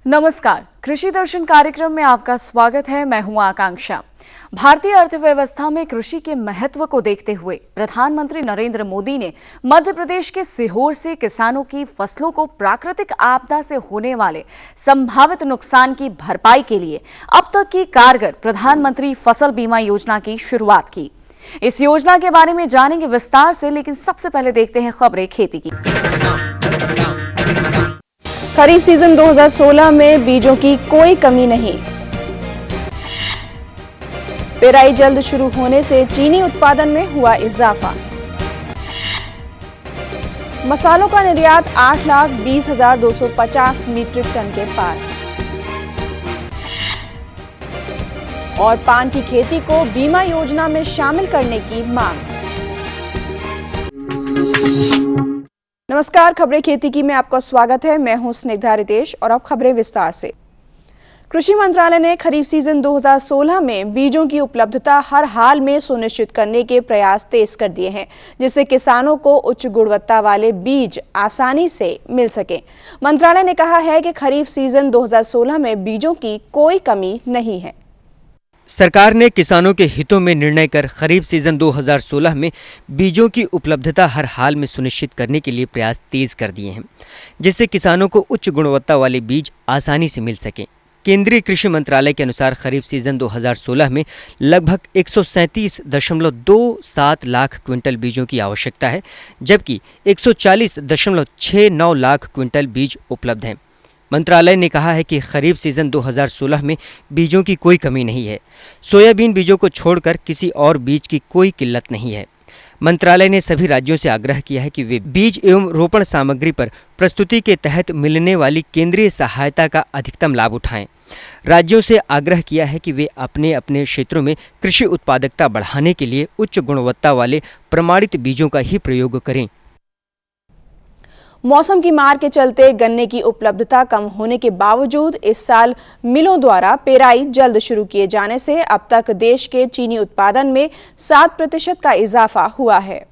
नमस्कार, कृषि दर्शन कार्यक्रम में आपका स्वागत है। मैं हूं आकांक्षा। भारतीय अर्थव्यवस्था में कृषि के महत्व को देखते हुए प्रधानमंत्री नरेंद्र मोदी ने मध्य प्रदेश के सीहोर से किसानों की फसलों को प्राकृतिक आपदा से होने वाले संभावित नुकसान की भरपाई के लिए अब तक की कारगर प्रधानमंत्री फसल बीमा योजना की शुरुआत की। इस योजना के बारे में जानेंगे विस्तार से, लेकिन सबसे पहले देखते हैं खबरें खेती की। खरीफ सीजन 2016 में बीजों की कोई कमी नहीं। पेराई जल्द शुरू होने से चीनी उत्पादन में हुआ इजाफा। मसालों का निर्यात 8,20,250 मीट्रिक टन के पार। और पान की खेती को बीमा योजना में शामिल करने की मांग। नमस्कार, खबरें खेती की में आपका स्वागत है। मैं हूं स्निग्धा रितेश और अब खबरें विस्तार से। कृषि मंत्रालय ने खरीफ सीजन 2016 में बीजों की उपलब्धता हर हाल में सुनिश्चित करने के प्रयास तेज कर दिए हैं, जिससे किसानों को उच्च गुणवत्ता वाले बीज आसानी से मिल सके। मंत्रालय ने कहा है कि खरीफ सीजन 2016 में बीजों की कोई कमी नहीं है। सरकार ने किसानों के हितों में निर्णय कर खरीफ सीजन 2016 में बीजों की उपलब्धता हर हाल में सुनिश्चित करने के लिए प्रयास तेज कर दिए हैं, जिससे किसानों को उच्च गुणवत्ता वाले बीज आसानी से मिल सकें। केंद्रीय कृषि मंत्रालय के अनुसार खरीफ सीजन 2016 में लगभग 137.27 लाख क्विंटल बीजों की आवश्यकता है, जबकि 140.69 लाख क्विंटल बीज उपलब्ध हैं। मंत्रालय ने कहा है कि खरीफ सीजन 2016 में बीजों की कोई कमी नहीं है। सोयाबीन बीजों को छोड़कर किसी और बीज की कोई किल्लत नहीं है। मंत्रालय ने सभी राज्यों से आग्रह किया है कि वे बीज एवं रोपण सामग्री पर प्रस्तुति के तहत मिलने वाली केंद्रीय सहायता का अधिकतम लाभ उठाएं। राज्यों से आग्रह किया है कि वे अपने अपने क्षेत्रों में कृषि उत्पादकता बढ़ाने के लिए उच्च गुणवत्ता वाले प्रमाणित बीजों का ही प्रयोग करें। मौसम की मार के चलते गन्ने की उपलब्धता कम होने के बावजूद इस साल मिलों द्वारा पेराई जल्द शुरू किए जाने से अब तक देश के चीनी उत्पादन में 7% का इजाफा हुआ है।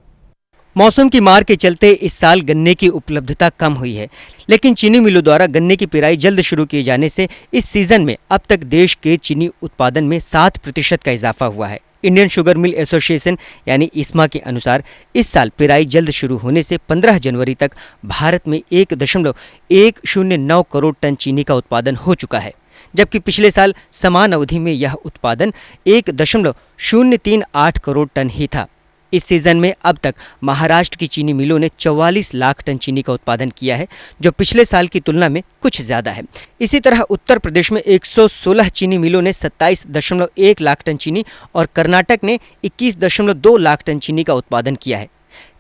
मौसम की मार के चलते इस साल गन्ने की उपलब्धता कम हुई है, लेकिन चीनी मिलों द्वारा गन्ने की पेराई जल्द शुरू किए जाने से इस सीजन में अब तक देश के चीनी उत्पादन में 7% का इजाफा हुआ है। इंडियन शुगर मिल एसोसिएशन यानी इस्मा के अनुसार इस साल पेराई जल्द शुरू होने से 15 जनवरी तक भारत में 1.109 करोड़ टन चीनी का उत्पादन हो चुका है, जबकि पिछले साल समान अवधि में यह उत्पादन 1.038 करोड़ टन ही था। इस सीजन में अब तक महाराष्ट्र की चीनी मिलों ने 44 लाख टन चीनी का उत्पादन किया है, जो पिछले साल की तुलना में कुछ ज्यादा है। इसी तरह उत्तर प्रदेश में 116 चीनी मिलों ने 27.1 लाख टन चीनी और कर्नाटक ने 21.2 लाख टन चीनी का उत्पादन किया है।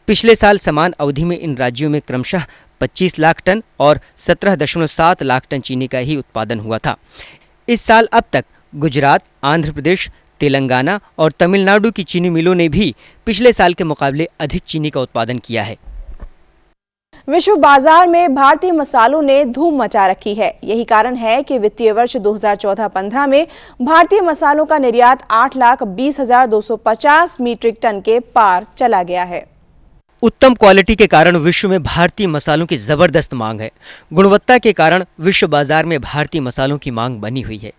पिछले साल समान अवधि में इन राज्यों में क्रमशः 25 लाख टन और 17.7 लाख टन चीनी का ही उत्पादन हुआ था। इस साल अब तक गुजरात, आंध्र प्रदेश, तेलंगाना और तमिलनाडु की चीनी मिलों ने भी पिछले साल के मुकाबले अधिक चीनी का उत्पादन किया है। विश्व बाजार में भारतीय मसालों ने धूम मचा रखी है। यही कारण है कि वित्तीय वर्ष 2014-15 में भारतीय मसालों का निर्यात 8,20,250 मीट्रिक टन के पार चला गया है। उत्तम क्वालिटी के कारण विश्व में भारतीय मसालों की जबरदस्त मांग है। गुणवत्ता के कारण विश्व बाजार में भारतीय मसालों की मांग बनी हुई है।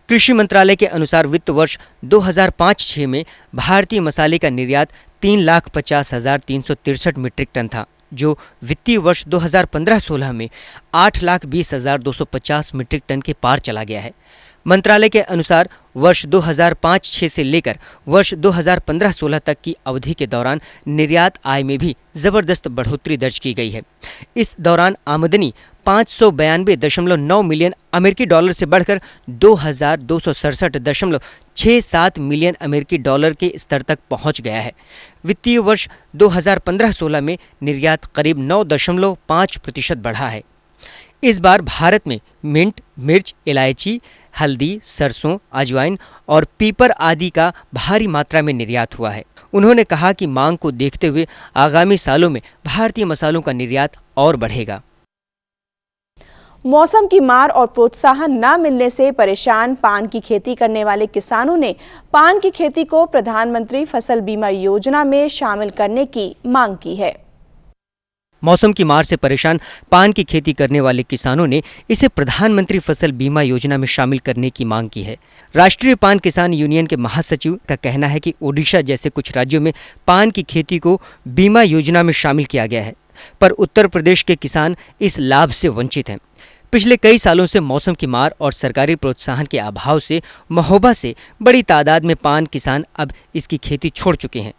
कृषि मंत्रालय के अनुसार वित्त वर्ष 2005-6 में भारतीय मसाले का निर्यात 3,50,363 मीट्रिक टन था, जो वित्तीय वर्ष 2015-16 में 8,20,250 मीट्रिक टन के पार चला गया है। मंत्रालय के अनुसार वर्ष 2005-6 से लेकर वर्ष 2015-16 तक की अवधि के दौरान निर्यात आय में भी जबरदस्त बढ़ोतरी दर्ज की गई है। इस दौरान आमदनी 592.9 मिलियन अमेरिकी डॉलर से बढ़कर 2,267.67 मिलियन अमेरिकी डॉलर के स्तर तक पहुंच गया है। वित्तीय वर्ष 2015-16 में निर्यात करीब 9.5% बढ़ा है। इस बार भारत में मिंट, मिर्च, इलायची, हल्दी, सरसों, अजवाइन और पीपर आदि का भारी मात्रा में निर्यात हुआ है। उन्होंने कहा कि मांग को देखते हुए आगामी सालों में भारतीय मसालों का निर्यात और बढ़ेगा। मौसम की मार और प्रोत्साहन न मिलने से परेशान पान की खेती करने वाले किसानों ने पान की खेती को प्रधानमंत्री फसल बीमा योजना में शामिल करने की मांग की है। मौसम की मार से परेशान पान की खेती करने वाले किसानों ने इसे प्रधानमंत्री फसल बीमा योजना में शामिल करने की मांग की है। राष्ट्रीय पान किसान यूनियन के महासचिव का कहना है कि ओडिशा जैसे कुछ राज्यों में पान की खेती को बीमा योजना में शामिल किया गया है, पर उत्तर प्रदेश के किसान इस लाभ से वंचित हैं। पिछले कई सालों से मौसम की मार और सरकारी प्रोत्साहन के अभाव से महोबा से बड़ी तादाद में पान किसान अब इसकी खेती छोड़ चुके हैं।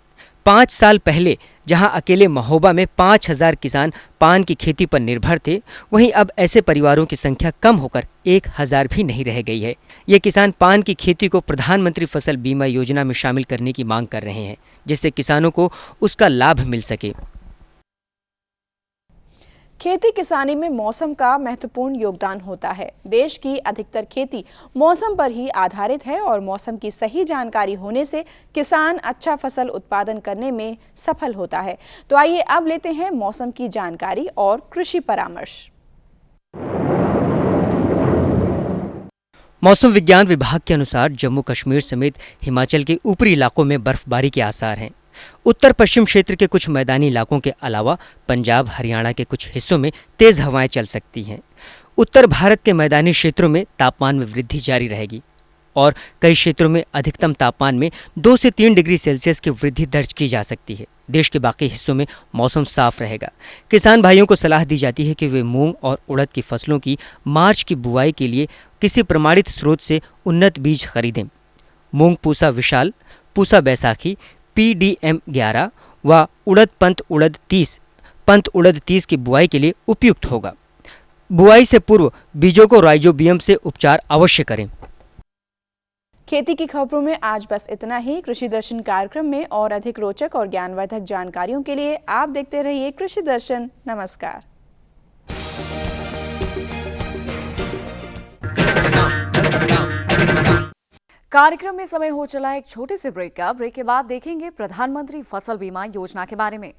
5 साल पहले जहां अकेले महोबा में 5000 किसान पान की खेती पर निर्भर थे, वहीं अब ऐसे परिवारों की संख्या कम होकर 1000 भी नहीं रह गई है। ये किसान पान की खेती को प्रधानमंत्री फसल बीमा योजना में शामिल करने की मांग कर रहे हैं, जिससे किसानों को उसका लाभ मिल सके। खेती किसानी में मौसम का महत्वपूर्ण योगदान होता है। देश की अधिकतर खेती मौसम पर ही आधारित है और मौसम की सही जानकारी होने से किसान अच्छा फसल उत्पादन करने में सफल होता है। तो आइए अब लेते हैं मौसम की जानकारी और कृषि परामर्श। मौसम विज्ञान विभाग के अनुसार जम्मू कश्मीर समेत हिमाचल के ऊपरी इलाकों में बर्फबारी के आसार हैं। उत्तर पश्चिम क्षेत्र के कुछ मैदानी इलाकों के अलावा पंजाब हरियाणा के कुछ हिस्सों में तेज हवाएं चल सकती हैं। उत्तर भारत के मैदानी क्षेत्रों में तापमान में वृद्धि जारी रहेगी और कई क्षेत्रों में अधिकतम तापमान में 2 से 3 डिग्री सेल्सियस की वृद्धि दर्ज की जा सकती है। देश के बाकी हिस्सों में मौसम साफ रहेगा। किसान भाइयों को सलाह दी जाती है कि वे मूंग और उड़द की फसलों की मार्च की बुआई के लिए किसी प्रमाणित स्रोत से उन्नत बीज खरीदें। मूंग पूसा विशाल, पूसा बैसाखी, PDM 11 व उड़द पंत उड़द 30 की बुआई के लिए उपयुक्त होगा। बुआई से पूर्व बीजों को राइजोबियम से उपचार अवश्य करें। खेती की खबरों में आज बस इतना ही। कृषि दर्शन कार्यक्रम में और अधिक रोचक और ज्ञानवर्धक जानकारियों के लिए आप देखते रहिए कृषि दर्शन। नमस्कार। कार्यक्रम में समय हो चला एक छोटे से ब्रेक का। ब्रेक के बाद देखेंगे प्रधानमंत्री फसल बीमा योजना के बारे में।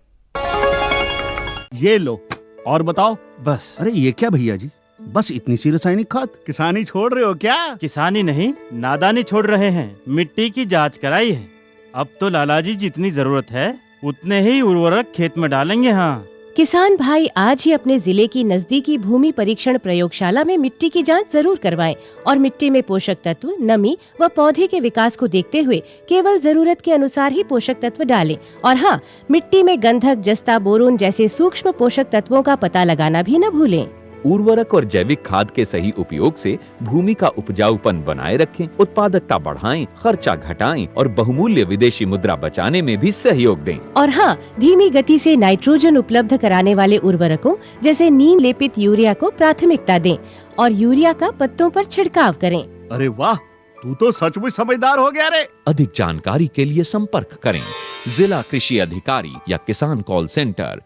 ये लो और बताओ। बस। अरे ये क्या भैया जी, बस इतनी सी रासायनिक खाद? किसानी छोड़ रहे हो क्या? किसानी नहीं, नादानी छोड़ रहे हैं। मिट्टी की जांच कराई है। अब तो लालाजी जितनी जरूरत है उतने ही उर्वरक खेत में डालेंगे। हाँ, किसान भाई आज ही अपने जिले की नजदीकी भूमि परीक्षण प्रयोगशाला में मिट्टी की जांच जरूर करवाएं और मिट्टी में पोषक तत्व, नमी व पौधे के विकास को देखते हुए केवल जरूरत के अनुसार ही पोषक तत्व डालें। और हाँ, मिट्टी में गंधक, जस्ता, बोरोन जैसे सूक्ष्म पोषक तत्वों का पता लगाना भी न भूलें। उर्वरक और जैविक खाद के सही उपयोग से भूमि का उपजाऊपन बनाए रखें, उत्पादकता बढ़ाएं, खर्चा घटाएं और बहुमूल्य विदेशी मुद्रा बचाने में भी सहयोग दें। और हाँ, धीमी गति से नाइट्रोजन उपलब्ध कराने वाले उर्वरकों जैसे नीम लेपित यूरिया को प्राथमिकता दें और यूरिया का पत्तों पर छिड़काव करें। अरे वाह, तू तो सचमुच समझदार हो गया रे। अधिक जानकारी के लिए संपर्क करें जिला कृषि अधिकारी या किसान कॉल सेंटर।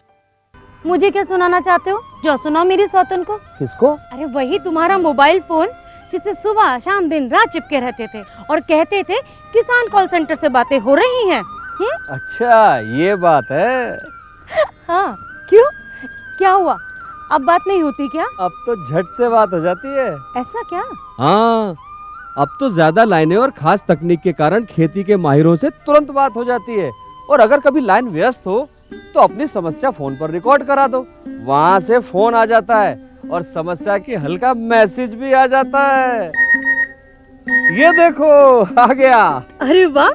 मुझे क्या सुनाना चाहते हो? जो सुनाओ मेरी सौतन को। किसको? अरे वही तुम्हारा मोबाइल फोन जिससे सुबह शाम दिन रात चिपके रहते थे और कहते थे किसान कॉल सेंटर से बातें हो रही हैं। अच्छा ये बात है। हाँ, क्यों, क्या हुआ? अब बात नहीं होती क्या? अब तो झट से बात हो जाती है। ऐसा क्या? हाँ, अब तो ज्यादा लाइनें और खास तकनीक के कारण खेती के माहिरों से तुरंत बात हो जाती है। और अगर कभी लाइन व्यस्त हो तो अपनी समस्या फोन पर रिकॉर्ड करा दो, वहाँ से फोन आ जाता है और समस्या की हल का मैसेज भी आ जाता है। ये देखो आ गया। अरे वाह,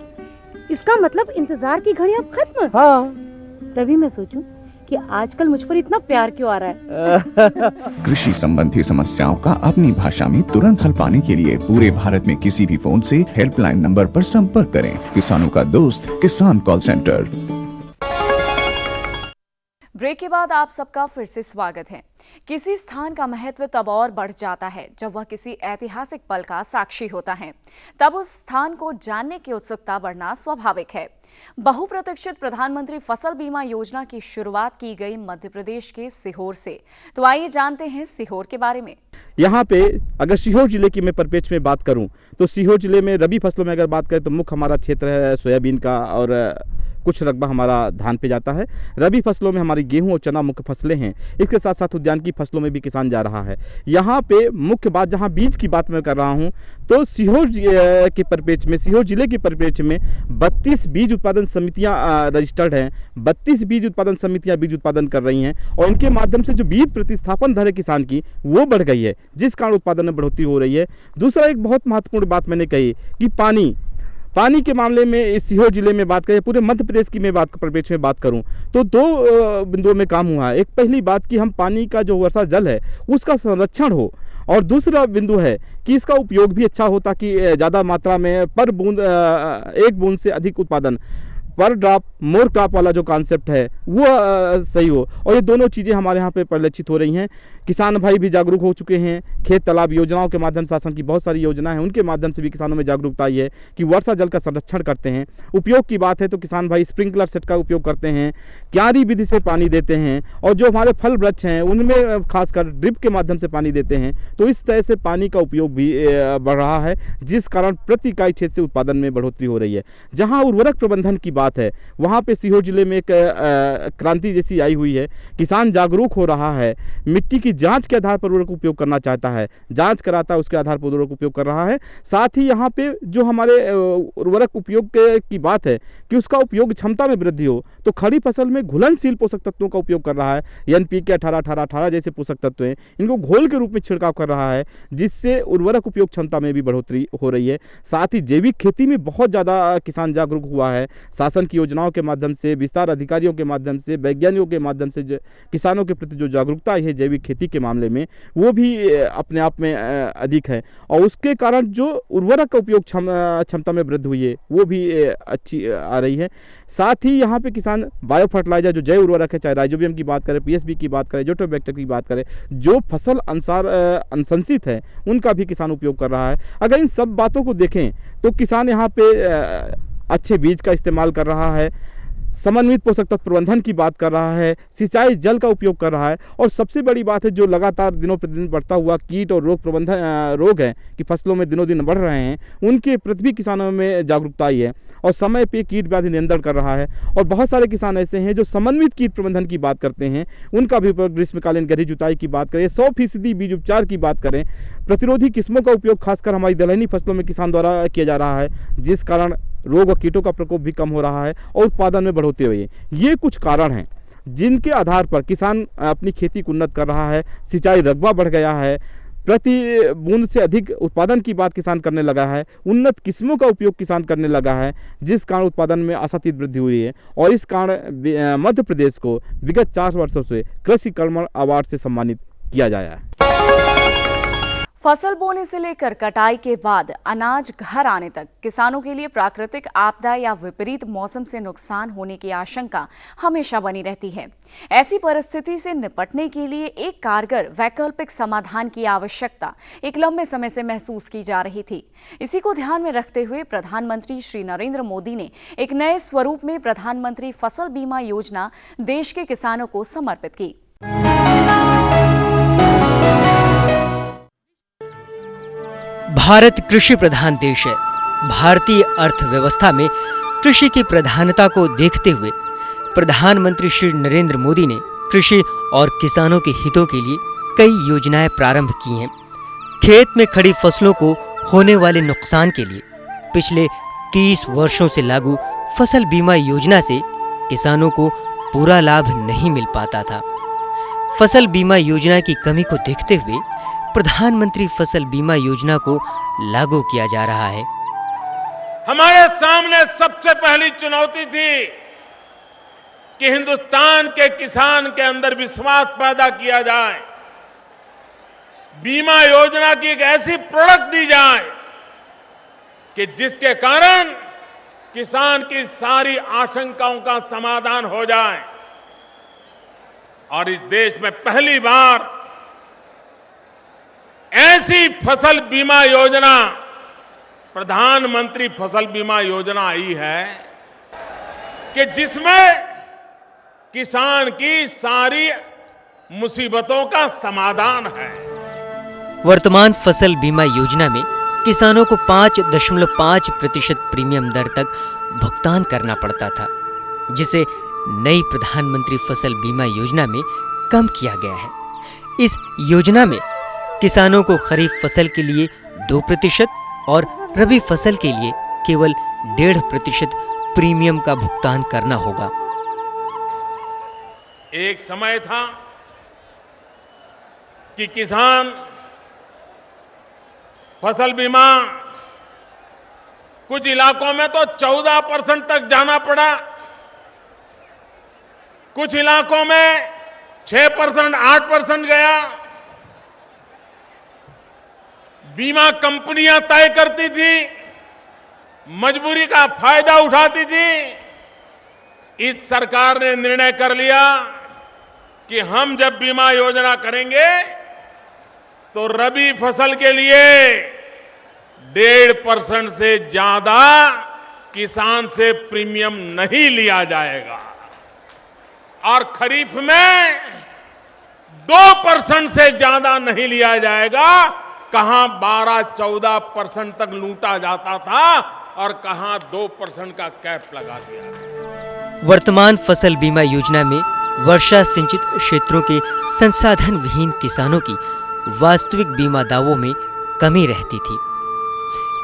इसका मतलब इंतजार की घड़ी अब खत्म। हाँ, तभी मैं सोचूं कि आजकल मुझ पर इतना प्यार क्यों आ रहा है। कृषि संबंधी समस्याओं का अपनी भाषा में तुरंत हल पाने के लिए पूरे भारत में किसी भी फोन से हेल्पलाइन नंबर पर संपर्क करें। किसानों का दोस्त किसान कॉल सेंटर। ब्रेक के बाद आप सबका फिर से स्वागत है। किसी स्थान का महत्व तब और बढ़ जाता है जब वह किसी ऐतिहासिक पल का साक्षी होता है। तब उस स्थान को जानने की उत्सुकता बढ़ना स्वाभाविक है। बहुप्रतीक्षित प्रधानमंत्री फसल बीमा योजना की शुरुआत की गई मध्य प्रदेश के सीहोर से। तो आइए जानते हैं सीहोर के बारे में। यहाँ पे अगर सीहोर जिले की मैं परिप्रेक्ष्य में बात करूँ तो सीहोर जिले में रबी फसलों में अगर बात करें तो मुख्य हमारा क्षेत्र है सोयाबीन का और कुछ रकबा हमारा धान पे जाता है। रबी फसलों में हमारी गेहूं और चना मुख्य फसलें हैं। इसके साथ साथ उद्यान की फसलों में भी किसान जा रहा है। यहाँ पे मुख्य बात, जहाँ बीज की बात मैं कर रहा हूँ, तो सीहोर के परिप्रेक्ष्य में, सीहोर जिले के परिप्रेक्ष्य में 32 बीज उत्पादन समितियाँ रजिस्टर्ड हैं। 32 बीज उत्पादन समितियाँ बीज उत्पादन कर रही हैं और इनके माध्यम से जो बीज प्रतिस्थापन दर है किसान की वो बढ़ गई है, जिस कारण उत्पादन में बढ़ोतरी हो रही है। दूसरा एक बहुत महत्वपूर्ण बात मैंने कही कि पानी के मामले में इस सीहोर जिले में बात करें, पूरे मध्य प्रदेश की मैं परिप्रेक्ष्य में बात करूं तो 2 बिंदुओं में काम हुआ है। एक पहली बात कि हम पानी का जो वर्षा जल है उसका संरक्षण हो, और दूसरा बिंदु है कि इसका उपयोग भी अच्छा हो ताकि ज़्यादा मात्रा में पर बूंद, एक बूंद से अधिक उत्पादन, पर ड्रॉप मोर क्रॉप वाला जो कॉन्सेप्ट है वो सही हो। और ये दोनों चीज़ें हमारे यहाँ पे परिलक्षित हो रही हैं। किसान भाई भी जागरूक हो चुके हैं। खेत तालाब योजनाओं के माध्यम से, शासन की बहुत सारी योजनाएं हैं, उनके माध्यम से भी किसानों में जागरूकता आई है कि वर्षा जल का संरक्षण करते हैं। उपयोग की बात है तो किसान भाई स्प्रिंकलर सेट का उपयोग करते हैं, क्यारी विधि से पानी देते हैं, और जो हमारे फल वृक्ष हैं उनमें खासकर ड्रिप के माध्यम से पानी देते हैं। तो इस तरह से पानी का उपयोग भी बढ़ रहा है, जिस कारण प्रति इकाई क्षेत्र से उत्पादन में बढ़ोतरी हो रही है। जहाँ उर्वरक प्रबंधन की बात है वहाँ पे सीहोर जिले में एक क्रांति जैसी आई हुई है। किसान जागरूक हो रहा है, मिट्टी की जांच के आधार पर उर्वरक उपयोग करना चाहता है, जांच कराता है उसके आधार पर उर्वरक उपयोग कर रहा है। साथ ही यहाँ पे जो हमारे उर्वरक उपयोग की बात है कि उसका उपयोग क्षमता में वृद्धि हो, तो खड़ी फसल में घुलनशील पोषक तत्वों का उपयोग कर रहा है। NPK 18-18-18 जैसे पोषक तत्व हैं, इनको घोल के रूप में छिड़काव कर रहा है, जिससे उर्वरक उपयोग क्षमता में भी बढ़ोतरी हो रही है। साथ ही जैविक खेती में बहुत ज़्यादा किसान जागरूक हुआ है। शासन की योजनाओं के माध्यम से, विस्तार अधिकारियों के माध्यम से, वैज्ञानिकों के माध्यम से किसानों के प्रति जो जागरूकता आई है जैविक खेती के मामले में, वो भी अपने आप में अधिक है, और उसके कारण जो उर्वरक का उपयोग क्षमता में वृद्धि हुई है वो भी अच्छी आ रही है। साथ ही यहाँ पे किसान बायो फर्टिलाइजर, जो जैव उर्वरक है, चाहे राइजोबियम की बात करें, PSB की बात करें, जोटोबैक्टर की बात करें, जो फसल अनुसार अनुशंसित है उनका भी किसान उपयोग कर रहा है। अगर इन सब बातों को देखें तो किसान यहाँ पे अच्छे बीज का इस्तेमाल कर रहा है, समन्वित पोषक तत्व प्रबंधन की बात कर रहा है, सिंचाई जल का उपयोग कर रहा है, और सबसे बड़ी बात है जो लगातार दिनों प्रतिदिन बढ़ता हुआ कीट और रोग है कि फसलों में दिनों दिन बढ़ रहे हैं, उनके प्रति भी किसानों में जागरूकता आई है और समय पे कीट व्याधि नियंत्रण कर रहा है। और बहुत सारे किसान ऐसे हैं जो समन्वित कीट प्रबंधन की बात करते हैं, उनका भी उपयोग, ग्रीष्मकालीन गहरी जुताई की बात करें, 100% बीज उपचार की बात करें, प्रतिरोधी किस्मों का उपयोग खासकर हमारी दलहनी फसलों में किसान द्वारा किया जा रहा है, जिस कारण रोग और कीटों का प्रकोप भी कम हो रहा है और उत्पादन में बढ़ोतरी हुई है। ये कुछ कारण हैं जिनके आधार पर किसान अपनी खेती को उन्नत कर रहा है। सिंचाई रकबा बढ़ गया है, प्रति बूंद से अधिक उत्पादन की बात किसान करने लगा है, उन्नत किस्मों का उपयोग किसान करने लगा है, जिस कारण उत्पादन में आशातीत वृद्धि हुई है। और इस कारण मध्य प्रदेश को विगत 4 वर्षों से कृषि कर्मण अवार्ड से सम्मानित किया जाया है। फसल बोने से लेकर कटाई के बाद अनाज घर आने तक किसानों के लिए प्राकृतिक आपदा या विपरीत मौसम से नुकसान होने की आशंका हमेशा बनी रहती है। ऐसी परिस्थिति से निपटने के लिए एक कारगर वैकल्पिक समाधान की आवश्यकता एक लंबे समय से महसूस की जा रही थी। इसी को ध्यान में रखते हुए प्रधानमंत्री श्री नरेंद्र मोदी ने एक नए स्वरूप में प्रधानमंत्री फसल बीमा योजना देश के किसानों को समर्पित की। भारत कृषि प्रधान देश है। भारतीय अर्थव्यवस्था में कृषि की प्रधानता को देखते हुए प्रधानमंत्री श्री नरेंद्र मोदी ने कृषि और किसानों के हितों के लिए कई योजनाएं प्रारंभ की हैं। खेत में खड़ी फसलों को होने वाले नुकसान के लिए पिछले 30 वर्षों से लागू फसल बीमा योजना से किसानों को पूरा लाभ नहीं मिल पाता था। फसल बीमा योजना की कमी को देखते हुए प्रधानमंत्री फसल बीमा योजना को लागू किया जा रहा है। हमारे सामने सबसे पहली चुनौती थी कि हिंदुस्तान के किसान के अंदर विश्वास पैदा किया जाए, बीमा योजना की एक ऐसी प्रोडक्ट दी जाए कि जिसके कारण किसान की सारी आशंकाओं का समाधान हो जाए। और इस देश में पहली बार ऐसी फसल बीमा योजना, प्रधानमंत्री फसल बीमा योजना आई है कि जिसमें किसान की सारी मुसीबतों का समाधान है। वर्तमान फसल बीमा योजना में किसानों को 5.5% प्रीमियम दर तक भुगतान करना पड़ता था। जिसे नई प्रधानमंत्री फसल बीमा योजना में कम किया गया है। इस योजना में किसानों को खरीफ फसल के लिए 2% और रबी फसल के लिए केवल 1.5% प्रीमियम का भुगतान करना होगा। एक समय था कि किसान फसल बीमा कुछ इलाकों में तो 14% तक जाना पड़ा, कुछ इलाकों में 6%, 8% गया। बीमा कंपनियां तय करती थी, मजबूरी का फायदा उठाती थी। इस सरकार ने निर्णय कर लिया कि हम जब बीमा योजना करेंगे तो रबी फसल के लिए 1.5% से ज्यादा किसान से प्रीमियम नहीं लिया जाएगा और खरीफ में 2% से ज्यादा नहीं लिया जाएगा। कहां 12-14% तक लूटा जाता था और कहां 2% का कैप लगा दिया। वर्तमान फसल बीमा योजना में वर्षा सिंचित क्षेत्रों के संसाधन विहीन किसानों की वास्तविक बीमा दावों में कमी रहती थी।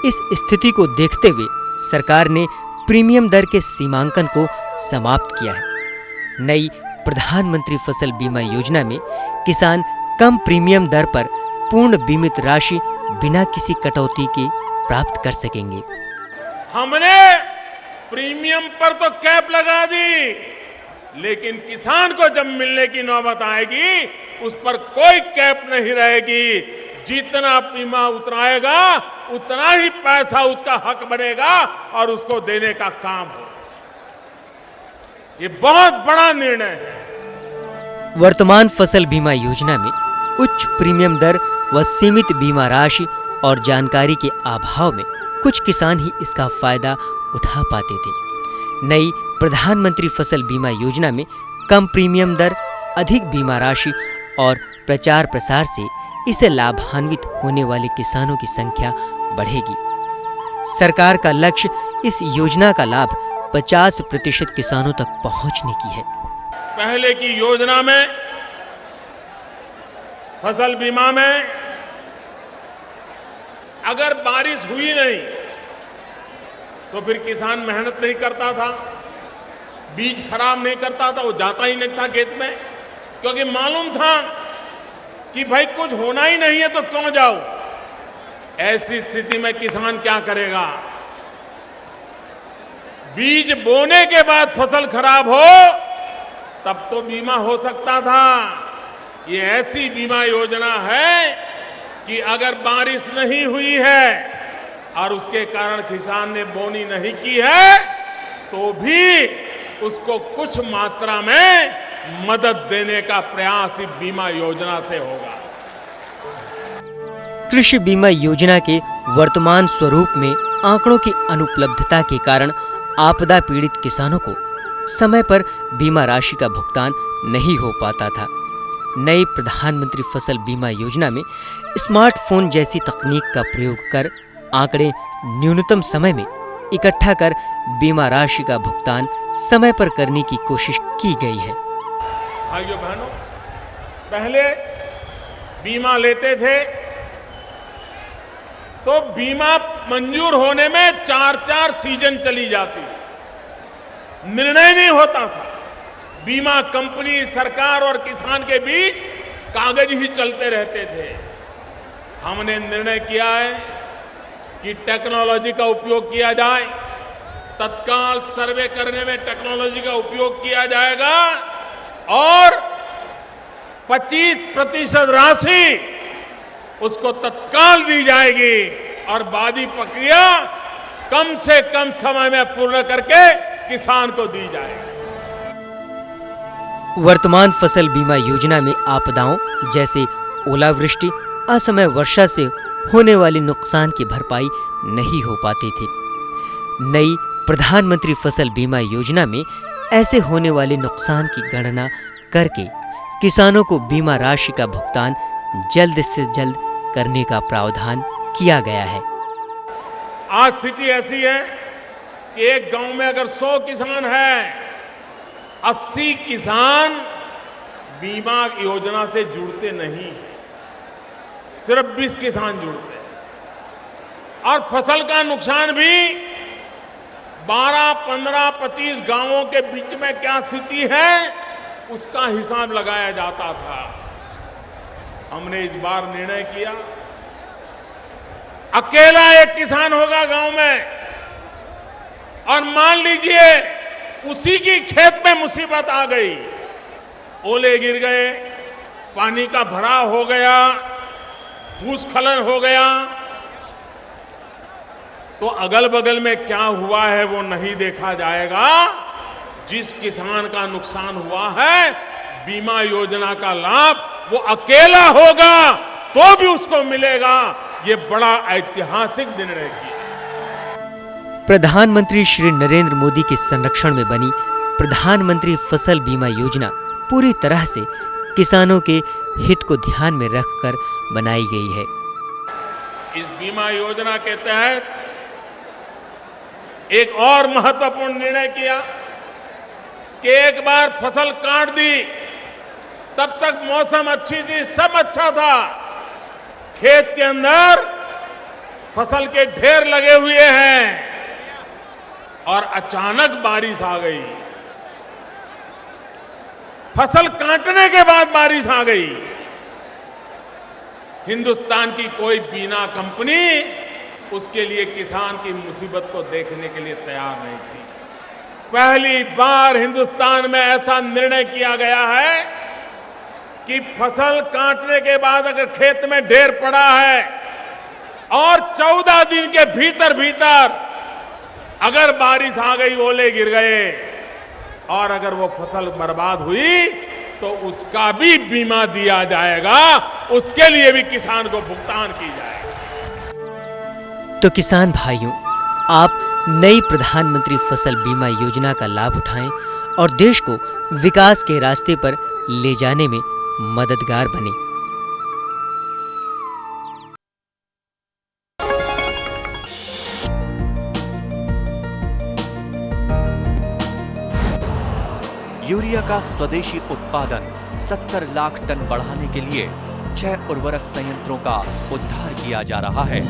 इस स्थिति को देखते हुए सरकार ने प्रीमियम दर के सीमांकन को समाप्त किया है। नई प्रधानमंत्री फसल बीमा योजना में किसान कम प्रीमियम दर पर पूर्ण बीमित राशि बिना किसी कटौती के प्राप्त कर सकेंगे। हमने प्रीमियम पर तो कैप लगा दी, लेकिन किसान को जब मिलने की नौबत आएगी उस पर कोई कैप नहीं रहेगी। जितना बीमा उतराएगा उतना ही पैसा उसका हक बनेगा और उसको देने का काम हो। ये बहुत बड़ा निर्णय है। वर्तमान फसल बीमा योजना में उच्च प्रीमियम दर व सीमित बीमा राशि और जानकारी के अभाव में कुछ किसान ही इसका फायदा उठा पाते थे। नई प्रधानमंत्री फसल बीमा योजना में कम प्रीमियम दर, अधिक बीमा राशि और प्रचार प्रसार से इसे लाभान्वित होने वाले किसानों की संख्या बढ़ेगी। सरकार का लक्ष्य इस योजना का लाभ 50% किसानों तक पहुंचने की है। पहले की योजना में फसल बीमा में अगर बारिश हुई नहीं तो फिर किसान मेहनत नहीं करता था, बीज खराब नहीं करता था, वो जाता ही नहीं था खेत में, क्योंकि मालूम था कि भाई कुछ होना ही नहीं है तो क्यों जाओ। ऐसी स्थिति में किसान क्या करेगा? बीज बोने के बाद फसल खराब हो तब तो बीमा हो सकता था। ये ऐसी बीमा योजना है कि अगर बारिश नहीं हुई है और उसके कारण किसान ने बोनी नहीं की है तो भी उसको कुछ मात्रा में मदद देने का प्रयास इस बीमा योजना से होगा। कृषि बीमा योजना के वर्तमान स्वरूप में आंकड़ों की अनुपलब्धता के कारण आपदा पीड़ित किसानों को समय पर बीमा राशि का भुगतान नहीं हो पाता था। नई प्रधानमंत्री फसल बीमा योजना में स्मार्टफोन जैसी तकनीक का प्रयोग कर आंकड़े न्यूनतम समय में इकट्ठा कर बीमा राशि का भुगतान समय पर करने की कोशिश की गई है। भाइयों बहनों, पहले बीमा लेते थे तो बीमा मंजूर होने में 4-4 सीजन चली जाती थी, निर्णय नहीं होता था। बीमा कंपनी, सरकार और किसान के बीच कागज ही चलते रहते थे। हमने निर्णय किया है कि टेक्नोलॉजी का उपयोग किया जाए, तत्काल सर्वे करने में टेक्नोलॉजी का उपयोग किया जाएगा और 25% राशि उसको तत्काल दी जाएगी और बाकी प्रक्रिया कम से कम समय में पूर्ण करके किसान को दी जाएगी। वर्तमान फसल बीमा योजना में आपदाओं जैसे ओलावृष्टि, असमय वर्षा से होने वाले नुकसान की भरपाई नहीं हो पाती थी। नई प्रधानमंत्री फसल बीमा योजना में ऐसे होने वाले नुकसान की गणना करके किसानों को बीमा राशि का भुगतान जल्द से जल्द करने का प्रावधान किया गया है। आज स्थिति ऐसी है कि एक गांव में अगर 100 किसान हैं 80 किसान बीमा योजना से जुड़ते नहीं, सिर्फ 20 किसान जुड़ते हैं। और फसल का नुकसान भी 12, 15, 25 गांवों के बीच में क्या स्थिति है उसका हिसाब लगाया जाता था। हमने इस बार निर्णय किया, अकेला एक किसान होगा गांव में, और मान लीजिए उसी की खेत में मुसीबत आ गई, ओले गिर गए, पानी का भराव हो गया, भूस्खलन हो गया, तो अगल बगल में क्या हुआ है वो नहीं देखा जाएगा। जिस किसान का नुकसान हुआ है, बीमा योजना का लाभ वो अकेला होगा तो भी उसको मिलेगा। ये बड़ा ऐतिहासिक निर्णय किया। प्रधानमंत्री श्री नरेंद्र मोदी के संरक्षण में बनी प्रधानमंत्री फसल बीमा योजना पूरी तरह से किसानों के हित को ध्यान में रखकर बनाई गई है। इस बीमा योजना के तहत एक और महत्वपूर्ण निर्णय किया कि एक बार फसल काट दी, तब तक मौसम अच्छी थी, सब अच्छा था, खेत के अंदर फसल के ढेर लगे हुए हैं और अचानक बारिश आ गई, फसल काटने के बाद बारिश आ गई। हिंदुस्तान की कोई बीमा कंपनी उसके लिए किसान की मुसीबत को देखने के लिए तैयार नहीं थी। पहली बार हिंदुस्तान में ऐसा निर्णय किया गया है कि फसल काटने के बाद अगर खेत में ढेर पड़ा है और 14 दिन के भीतर भीतर अगर बारिश आ गई, ओले गिर गए और अगर वो फसल बर्बाद हुई तो उसका भी बीमा दिया जाएगा, उसके लिए भी किसान को भुगतान की जाएगा। तो किसान भाइयों, आप नई प्रधानमंत्री फसल बीमा योजना का लाभ उठाएं और देश को विकास के रास्ते पर ले जाने में मददगार बने। यूरिया का स्वदेशी उत्पादन 70 लाख टन बढ़ाने के लिए 6 उर्वरक संयंत्रों का उद्धार किया जा रहा है।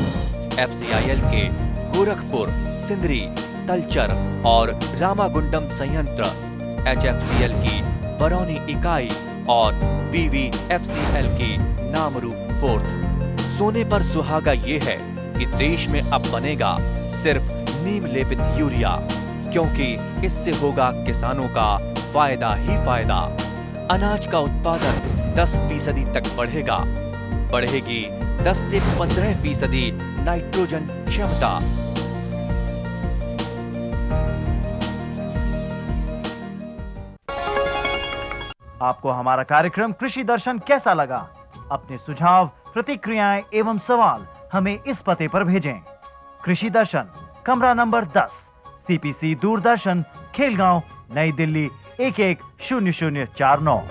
FCIL के गोरखपुर, सिंदरी, तलचर और रामागुंडम संयंत्र, HFCL की बरौनी इकाई और BVFCL की नामरू फोर्थ। सोने पर सुहागा ये है कि देश में अब बनेगा सिर्फ नीम लेपित यूरिया, क्योंकि इससे होगा किसानों का फायदा ही फायदा। अनाज का उत्पादन 10% तक बढ़ेगा, बढ़ेगी 10 से 15% नाइट्रोजन क्षमता। आपको हमारा कार्यक्रम कृषि दर्शन कैसा लगा? अपने सुझाव, प्रतिक्रियाएं एवं सवाल हमें इस पते पर भेजें। कृषि दर्शन, कमरा नंबर 10, CPC दूरदर्शन, खेलगांव, नई दिल्ली 110049।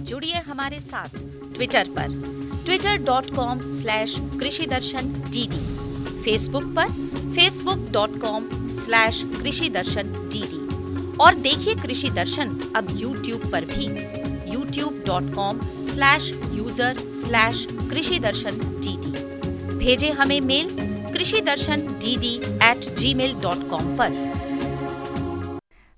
जुड़िए हमारे साथ ट्विटर पर twitter.com/कृषिदर्शन-DD, फेसबुक पर facebook.com/कृषिदर्शन-DD और देखिए कृषि दर्शन अब YouTube पर भी youtube.com/user/कृषिदर्शन-DD। भेजे हमें मेल कृषिदर्शन-DD@gmail.com पर।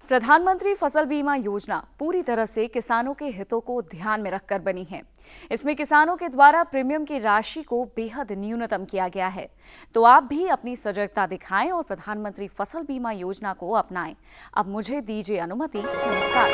प्रधानमंत्री फसल बीमा योजना पूरी तरह से किसानों के हितों को ध्यान में रखकर बनी है। इसमें किसानों के द्वारा प्रीमियम की राशि को बेहद न्यूनतम किया गया है। तो आप भी अपनी सजगता दिखाएं और प्रधानमंत्री फसल बीमा योजना को अपनाएं। अब मुझे दीजिए अनुमति। नमस्कार।